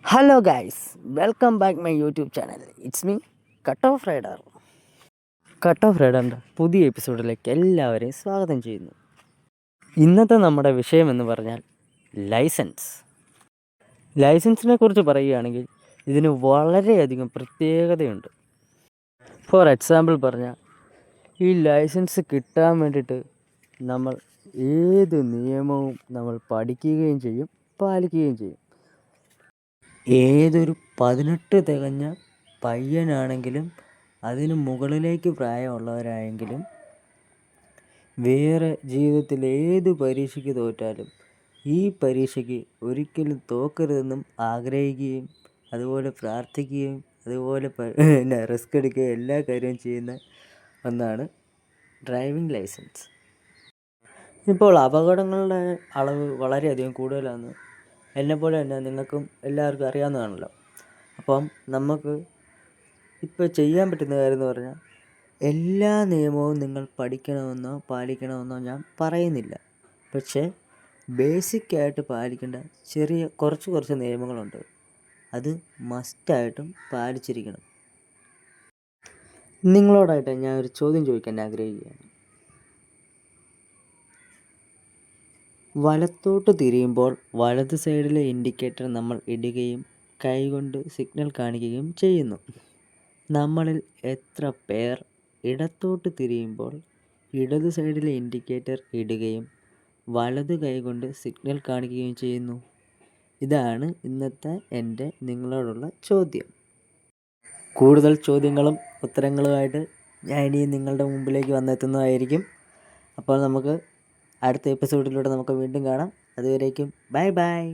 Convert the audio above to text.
Hello guys, welcome back my YouTube channel. It's me cut off rider. Cut off റൈഡറിൻ്റെ പുതിയ എപ്പിസോഡിലേക്ക് എല്ലാവരെയും സ്വാഗതം ചെയ്യുന്നു. ഇന്നത്തെ നമ്മുടെ വിഷയം എന്ന് പറഞ്ഞാൽ ലൈസൻസിനെ കുറിച്ച് പറയുകയാണെങ്കിൽ ഇതിന് വളരെയധികം പ്രത്യേകതയുണ്ട്. ഫോർ എക്സാമ്പിൾ പറഞ്ഞാൽ, ഈ ലൈസൻസ് കിട്ടാൻ വേണ്ടിയിട്ട് നമ്മൾ ഏത് നിയമവും നമ്മൾ പഠിക്കുകയും ചെയ്യും, പാലിക്കുകയും ചെയ്യും. ഏതൊരു 18 തികഞ്ഞ പയ്യനാണെങ്കിലും അതിന് മുകളിലേക്ക് പ്രായമുള്ളവരായെങ്കിലും വേറെ ജീവിതത്തിൽ ഏത് പരീക്ഷയ്ക്ക് തോറ്റാലും ഈ പരീക്ഷയ്ക്ക് ഒരിക്കലും തോക്കരുതെന്നും ആഗ്രഹിക്കുകയും അതുപോലെ പ്രാർത്ഥിക്കുകയും അതുപോലെ റിസ്ക് എടുക്കുകയും എല്ലാ കാര്യവും ചെയ്യുന്ന ഒന്നാണ് ഡ്രൈവിംഗ് ലൈസൻസ്. ഇപ്പോൾ അപകടങ്ങളുടെ അളവ് വളരെയധികം കൂടുതലാണ്. എന്നെപ്പോലെ തന്നെ നിങ്ങൾക്കും എല്ലാവർക്കും അറിയാവുന്നതാണല്ലോ. അപ്പം നമുക്ക് ഇപ്പോൾ ചെയ്യാൻ പറ്റുന്ന കാര്യം എന്ന് പറഞ്ഞാൽ, എല്ലാ നിയമവും നിങ്ങൾ പഠിക്കണമെന്നോ പാലിക്കണമെന്നോ ഞാൻ പറയുന്നില്ല. പക്ഷേ ബേസിക്കായിട്ട് പാലിക്കേണ്ട കുറച്ച് നിയമങ്ങളുണ്ട്. അത് മസ്റ്റായിട്ടും പാലിച്ചിരിക്കണം. നിങ്ങളോടായിട്ട് ഞാൻ ഒരു ചോദ്യം ചോദിക്കാൻ ആഗ്രഹിക്കുകയാണ്. വലത്തോട്ട് തിരിയുമ്പോൾ വലത് സൈഡിലെ ഇൻഡിക്കേറ്റർ നമ്മൾ ഇടുകയും കൈകൊണ്ട് സിഗ്നൽ കാണിക്കുകയും ചെയ്യുന്നു. നമ്മളിൽ എത്ര പേർ ഇടത്തോട്ട് തിരിയുമ്പോൾ ഇടത് സൈഡിലെ ഇൻഡിക്കേറ്റർ ഇടുകയും വലത് കൈകൊണ്ട് സിഗ്നൽ കാണിക്കുകയും ചെയ്യുന്നു? ഇതാണ് ഇന്നത്തെ എൻ്റെ നിങ്ങളോടുള്ള ചോദ്യം. കൂടുതൽ ചോദ്യങ്ങളും ഉത്തരങ്ങളുമായിട്ട് ഞാൻ ഇനിയും നിങ്ങളുടെ മുമ്പിലേക്ക് വന്നെത്തുന്നതായിരിക്കും. അപ്പോൾ നമുക്ക് അടുത്ത എപ്പിസോഡിലൂടെ നമുക്ക് വീണ്ടും കാണാം. അതുവരേക്കും ബൈ ബൈ.